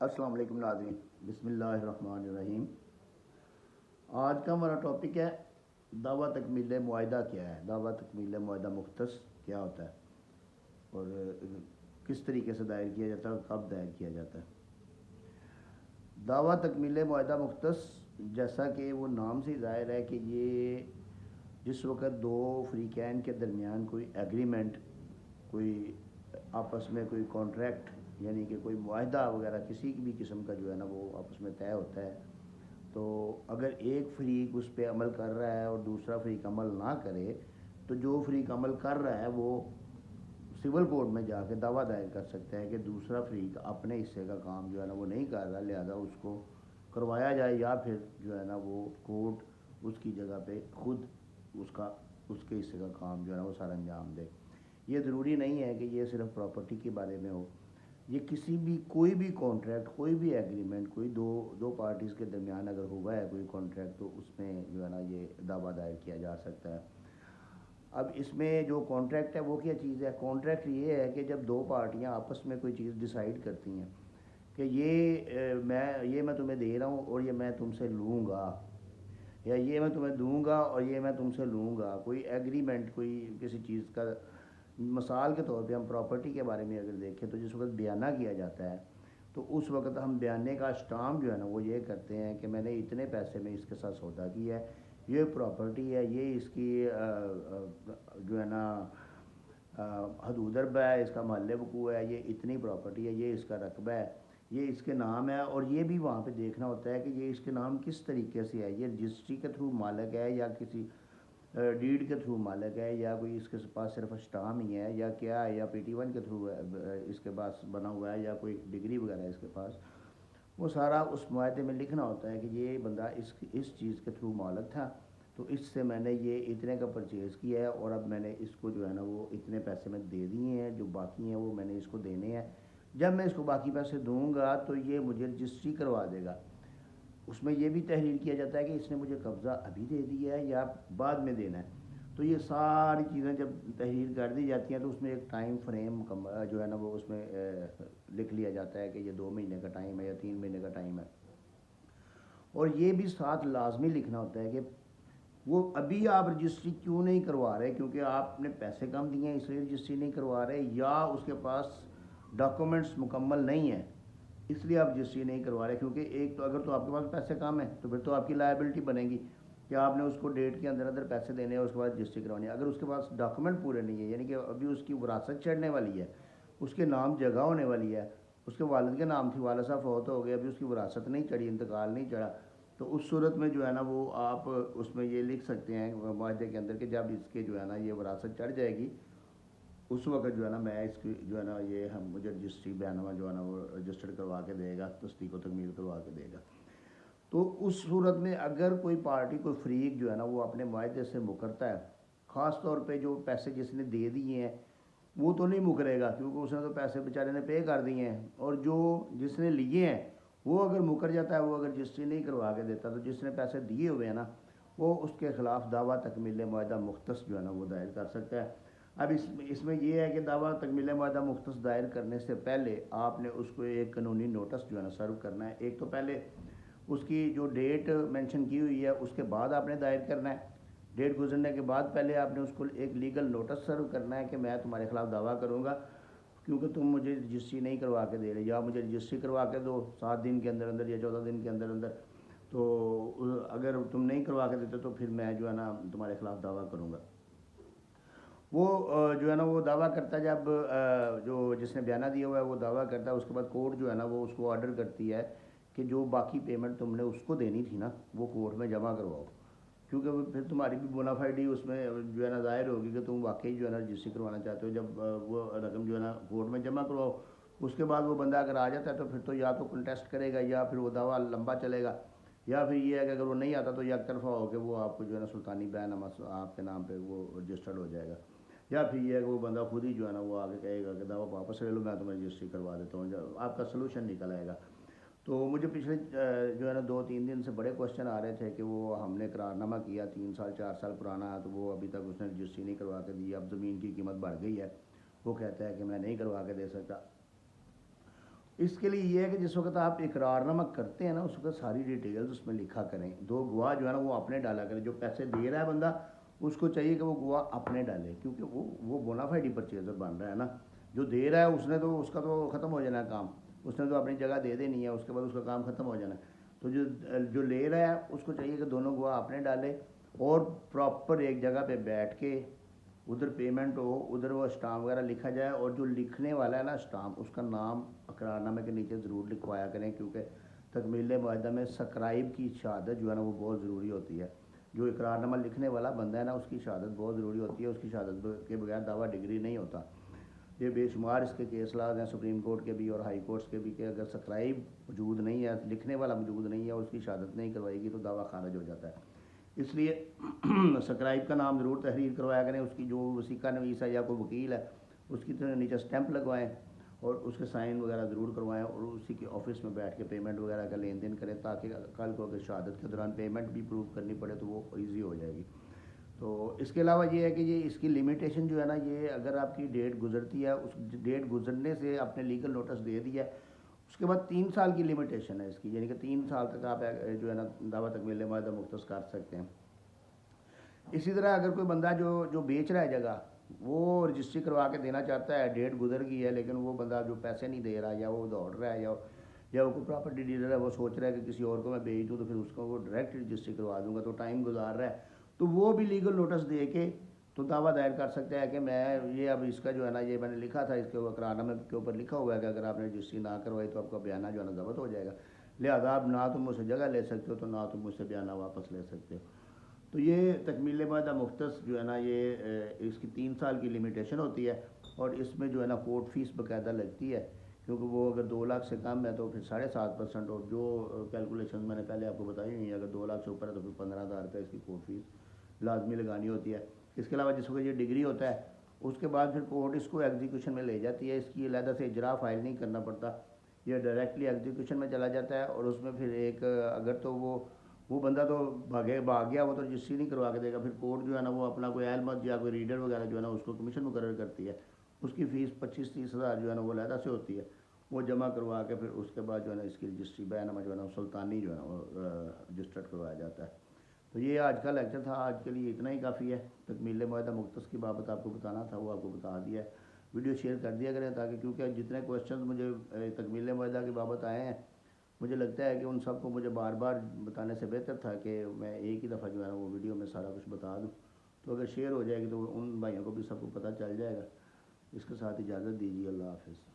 السلام علیکم ناظرین، بسم اللہ الرحمن الرحیم۔ آج کا ہمارا ٹاپک ہے دعویٰ تکمیل معاہدہ کیا ہے، دعویٰ تکمیل معاہدہ مختص کیا ہوتا ہے اور کس طریقے سے دائر کیا جاتا ہے اور کب دائر کیا جاتا ہے۔ دعویٰ تکمیل معاہدہ مختص، جیسا کہ وہ نام سے ظاہر ہے کہ یہ جس وقت دو فریقین کے درمیان کوئی ایگریمنٹ، کوئی آپس میں کوئی کانٹریکٹ یعنی کہ کوئی معاہدہ وغیرہ کسی بھی قسم کا جو ہے نا وہ آپس میں طے ہوتا ہے، تو اگر ایک فریق اس پہ عمل کر رہا ہے اور دوسرا فریق عمل نہ کرے تو جو فریق عمل کر رہا ہے وہ سول کورٹ میں جا کے دعویٰ دائر کر سکتا ہے کہ دوسرا فریق اپنے حصے کا کام جو ہے نا وہ نہیں کر رہا، لہذا اس کو کروایا جائے، یا پھر جو ہے نا وہ کورٹ اس کی جگہ پہ خود اس کے حصے کا کام جو ہے نا وہ سارا انجام دے۔ یہ ضروری نہیں ہے کہ یہ صرف پراپرٹی کے بارے میں ہو، یہ کسی بھی کوئی بھی کانٹریکٹ، کوئی بھی ایگریمنٹ، کوئی دو پارٹیز کے درمیان اگر ہوا ہے کوئی کانٹریکٹ تو اس میں جو ہے نا یہ دعویٰ دائر کیا جا سکتا ہے۔ اب اس میں جو کانٹریکٹ ہے وہ کیا چیز ہے؟ کانٹریکٹ یہ ہے کہ جب دو پارٹیاں آپس میں کوئی چیز ڈیسائیڈ کرتی ہیں کہ یہ میں تمہیں دے رہا ہوں اور یہ میں تم سے لوں گا، یا یہ میں تمہیں دوں گا اور یہ میں تم سے لوں گا، کوئی ایگریمنٹ کوئی کسی چیز کا، مثال کے طور پہ ہم پراپرٹی کے بارے میں اگر دیکھیں تو جس وقت بیانہ کیا جاتا ہے تو اس وقت ہم بیانے کا اسٹامپ جو ہے نا وہ یہ کرتے ہیں کہ میں نے اتنے پیسے میں اس کے ساتھ سودا کیا ہے، یہ پراپرٹی ہے، یہ اس کی جو ہے نا حدود اربہ ہے، اس کا محل وقوع ہے، یہ اتنی پراپرٹی ہے، یہ اس کا رقبہ ہے، یہ اس کے نام ہے، اور یہ بھی وہاں پہ دیکھنا ہوتا ہے کہ یہ اس کے نام کس طریقے سے ہے، یہ رجسٹری کے تھرو مالک ہے یا کسی ڈیڈ کے تھرو مالک ہے، یا کوئی اس کے پاس صرف اسٹام ہی ہے یا کیا ہے، یا PT1 کے تھرو اس کے پاس بنا ہوا ہے یا کوئی ڈگری وغیرہ ہے اس کے پاس۔ وہ سارا اس معاہدے میں لکھنا ہوتا ہے کہ یہ بندہ اس چیز کے تھرو مالک تھا، تو اس سے میں نے یہ اتنے کا پرچیز کیا ہے اور اب میں نے اس کو جو ہے نا وہ اتنے پیسے میں دے دیے ہیں، جو باقی ہیں وہ میں نے اس کو دینے ہیں، جب میں اس کو باقی پیسے دوں گا تو یہ مجھے رجسٹری کروا دے گا۔ اس میں یہ بھی تحریر کیا جاتا ہے کہ اس نے مجھے قبضہ ابھی دے دیا ہے یا بعد میں دینا ہے، تو یہ ساری چیزیں جب تحریر کر دی جاتی ہیں تو اس میں ایک ٹائم فریم جو ہے نا وہ اس میں لکھ لیا جاتا ہے کہ یہ 2 مہینے کا ٹائم ہے یا 3 مہینے کا ٹائم ہے، اور یہ بھی ساتھ لازمی لکھنا ہوتا ہے کہ وہ ابھی آپ رجسٹری کیوں نہیں کروا رہے، کیونکہ آپ نے پیسے کم دیے ہیں اس لیے رجسٹری نہیں کروا رہے، یا اس کے پاس ڈاکومنٹس مکمل نہیں ہیں اس لیے آپ رجسٹری نہیں کروا رہے، کیونکہ ایک تو اگر تو آپ کے پاس پیسے کم ہیں تو پھر تو آپ کی لائبلٹی بنے گی کہ آپ نے اس کو ڈیٹ کے اندر پیسے دینے ہیں، اس کے بعد رجسٹری کروانی ہے۔ اگر اس کے پاس ڈاکومنٹ پورے نہیں ہیں، یعنی کہ ابھی اس کی وراثت چڑھنے والی ہے، اس کے نام جگہ ہونے والی ہے، اس کے والد کے نام تھی، والد صاحب فوت ہو گئے، ابھی اس کی وراثت نہیں چڑھی، انتقال نہیں چڑھا، تو اس صورت میں جو ہے نا وہ آپ اس میں یہ لکھ سکتے ہیں معاہدے کے اندر کہ جب اس کے جو ہے نا یہ وراثت چڑھ جائے گی اس وقت جو ہے نا میں اس کی جو ہے نا یہ مجھے رجسٹری بیانامہ جو ہے نا وہ رجسٹرڈ کروا کے دے گا، تصدیق و تکمیل کروا کے دے گا۔ تو اس صورت میں اگر کوئی پارٹی کوئی فریق جو ہے نا وہ اپنے معاہدے سے مکرتا ہے، خاص طور پہ جو پیسے جس نے دے دیے ہیں وہ تو نہیں مکرے گا کیونکہ اس نے تو پیسے بیچارے نے پے کر دیے ہیں، اور جس نے لیے ہیں وہ اگر مکر جاتا ہے، وہ اگر رجسٹری نہیں کروا کے دیتا تو جس نے پیسے دیے ہوئے ہیں نا وہ اس کے خلاف دعویٰ تکمیل معاہدہ مختص جو ہے نا وہ دائر کر سکتا ہے۔ اب اس میں یہ ہے کہ دعویٰ تکمیل معاہدہ مختص دائر کرنے سے پہلے آپ نے اس کو ایک قانونی نوٹس جو ہے نا سرو کرنا ہے، ایک تو پہلے اس کی جو ڈیٹ مینشن کی ہوئی ہے اس کے بعد آپ نے دائر کرنا ہے، ڈیٹ گزرنے کے بعد پہلے آپ نے اس کو ایک لیگل نوٹس سرو کرنا ہے کہ میں تمہارے خلاف دعویٰ کروں گا کیونکہ تم مجھے رجسٹری نہیں کروا کے دے رہے، یا مجھے رجسٹری کروا کے دو 7 دن کے اندر اندر یا 14 دن کے اندر اندر، تو اگر تم نہیں کروا کے دیتے تو پھر میں جو ہے نا تمہارے خلاف دعویٰ کروں گا۔ وہ جو ہے نا وہ دعویٰ کرتا ہے، جب جو جس نے بیانہ دیا ہوا ہے وہ دعویٰ کرتا ہے، اس کے بعد کورٹ جو ہے نا وہ اس کو آرڈر کرتی ہے کہ جو باقی پیمنٹ تم نے اس کو دینی تھی نا وہ کورٹ میں جمع کرواؤ، کیونکہ پھر تمہاری بھی بونافائیڈی اس میں جو ہے نا ظاہر ہوگی کہ تم واقعی جو ہے نا رجسٹری کروانا چاہتے ہو۔ جب وہ رقم جو ہے نا کورٹ میں جمع کرواؤ، اس کے بعد وہ بندہ اگر آ جاتا ہے تو پھر تو یا تو کنٹیسٹ کرے گا یا پھر وہ دعویٰ لمبا چلے گا، یا پھر یہ ہے کہ اگر وہ نہیں آتا تو یک طرفہ ہو کہ وہ آپ کو جو ہے نا سلطانی بیانامہ آپ کے نام پہ وہ رجسٹرڈ ہو جائے گا، یا پھر یہ ہے کہ وہ بندہ خود ہی جو ہے نا وہ آگے کہے گا کہ دعویٰ واپس لے لو، میں تمہیں رجسٹری کروا دیتا ہوں، جب آپ کا سلوشن نکل آئے گا۔ تو مجھے پچھلے جو ہے نا 2-3 دن سے بڑے کوشچن آ رہے تھے کہ وہ ہم نے قرار نامہ کیا 3 سال 4 سال پرانا ہے تو وہ ابھی تک اس نے رجسٹری نہیں کروا کے دی، اب زمین کی قیمت بڑھ گئی ہے، وہ کہتا ہے کہ میں نہیں کروا کے دے سکتا۔ اس کے لیے یہ ہے کہ جس وقت آپ اقرار نامہ کرتے ہیں نا اس وقت ساری ڈیٹیلز اس میں لکھا کریں. 2 گواہ جو ہے نا وہ اپنے ڈالا کریں. جو پیسے دے رہا ہے بندہ اس کو چاہیے کہ وہ گواہ اپنے ڈالے, کیونکہ وہ بونافائیڈ پرچیزر بن رہا ہے نا. جو دے رہا ہے اس نے تو اس کا تو ختم ہو جانا ہے کام, اس نے تو اپنی جگہ دے دینی ہے, اس کے بعد اس کا کام ختم ہو جانا ہے. تو جو لے رہا ہے اس کو چاہیے کہ دونوں گواہ اپنے ڈالے اور پراپر ایک جگہ پہ بیٹھ کے ادھر پیمنٹ ہو, ادھر وہ اسٹامپ وغیرہ لکھا جائے, اور جو لکھنے والا ہے نا اسٹامپ اس کا نام اقرار نامے کے نیچے ضرور لکھوایا کریں, کیونکہ تکمیل معاہدہ میں سکرائب کی شہادت جو ہے نا وہ بہت ضروری ہوتی ہے. جو اقرار نامہ لکھنے والا بندہ ہے نا اس کی شہادت بہت ضروری ہوتی ہے, اس کی شہادت کے بغیر دعویٰ ڈگری نہیں ہوتا. یہ بے شمار اس کے کیس لاز ہیں سپریم کورٹ کے بھی اور ہائی کورٹس کے بھی, کہ اگر سکرائب موجود نہیں ہے, لکھنے والا موجود نہیں ہے, اس کی شہادت نہیں کروائے گی تو دعویٰ خارج ہو جاتا ہے. اس لیے سکرائب کا نام ضرور تحریر کروایا کریں, اس کی جو وثیقہ نویس ہے یا کوئی وکیل ہے اس کی نیچے اسٹیمپ لگوائیں اور اس کے سائن وغیرہ ضرور کروائیں, اور اسی کے آفس میں بیٹھ کے پیمنٹ وغیرہ کا لین دین کریں, تاکہ کل کو اگر شہادت کے دوران پیمنٹ بھی پروو کرنی پڑے تو وہ ایزی ہو جائے گی. تو اس کے علاوہ یہ ہے کہ یہ اس کی لمیٹیشن جو ہے نا, یہ اگر آپ کی ڈیٹ گزرتی ہے, اس ڈیٹ گزرنے سے آپ نے لیگل نوٹس دے دیا ہے, اس کے بعد 3 سال کی لمیٹیشن ہے اس کی, یعنی کہ 3 سال تک آپ جو ہے نا دعویٰ تکمیل معاہدہ مختص کر سکتے ہیں. اسی طرح اگر کوئی بندہ جو بیچ رہا ہے جگہ, وہ رجسٹری کروا کے دینا چاہتا ہے, ڈیٹ گزر گئی ہے لیکن وہ بندہ جو پیسے نہیں دے رہا, یا وہ دوڑ رہا ہے, یا وہ کوئی پراپرٹی ڈیلر ہے, وہ سوچ رہا ہے کہ کسی اور کو میں بیچ دوں تو پھر اس کو وہ ڈائریکٹ رجسٹری کروا دوں گا, تو ٹائم گزار رہا ہے, تو وہ بھی لیگل نوٹس دے کے تو دعویٰ دائر کر سکتا ہے کہ میں یہ اب اس کا جو ہے نا, یہ میں نے لکھا تھا, اس کے اقرار نامے کے اوپر لکھا ہوا ہے کہ اگر آپ نے رجسٹری نہ کروائی تو آپ کا بیانہ جو ہے نا ضبط ہو جائے گا, لہٰذا آپ نہ تم مجھ سے جگہ لے سکتے ہو تو نہ تم مجھ سے بیانہ واپس لے سکتے ہو. تو یہ تکمیل معاہدہ مختص جو ہے نا, یہ اس کی 3 سال کی لمیٹیشن ہوتی ہے, اور اس میں جو ہے نا کورٹ فیس باقاعدہ لگتی ہے, کیونکہ وہ اگر 2 لاکھ سے کم ہے تو پھر 7.5%, اور جو کیلکولیشن میں نے پہلے آپ کو بتائی ہوئی ہیں, اگر 2 لاکھ سے اوپر ہے تو پھر 15,000 روپے اس کی کورٹ فیس لازمی لگانی ہوتی ہے. اس کے علاوہ جس وقت یہ ڈگری ہوتا ہے اس کے بعد پھر کورٹ اس کو ایگزیکیوشن میں لے جاتی ہے, اس کی علیحدہ سے اجرا فائل نہیں کرنا پڑتا, یہ ڈائریکٹلی ایگزیکیوشن میں چلا جاتا ہے. اور اس میں پھر ایک اگر تو وہ بندہ تو بھاگ گیا, وہ تو رجسٹری نہیں کروا کے دے گا, پھر کورٹ جو ہے نا وہ اپنا کوئی اہلمت یا کوئی ریڈر وغیرہ جو ہے نا اس کو کمیشن مقرر کرتی ہے, اس کی فیس 25-30 ہزار جو ہے نا وہ علیحدہ سے ہوتی ہے, وہ جمع کروا کے پھر اس کے بعد جو ہے نا اس کی رجسٹری بیانامہ جو ہے نا سلطانی جو ہے نا وہ رجسٹرڈ کروایا جاتا ہے. تو یہ آج کا لیکچر تھا, آج کے لیے اتنا ہی کافی ہے. تکمیل معاہدہ مختص کی بابت آپ کو بتانا تھا, وہ آپ کو بتا دیا ہے. ویڈیو شیئر کر دیا کریں تاکہ, کیونکہ جتنے کویشچنز مجھے تکمیل معاہدہ کی بابت آئے ہیں, مجھے لگتا ہے کہ ان سب کو مجھے بار بار بتانے سے بہتر تھا کہ میں ایک ہی دفعہ جو ہے نا وہ ویڈیو میں سارا کچھ بتا دوں. تو اگر شیئر ہو جائے گی تو ان بھائیوں کو بھی سب کو پتہ چل جائے گا. اس کے ساتھ اجازت دیجیے, اللہ حافظ.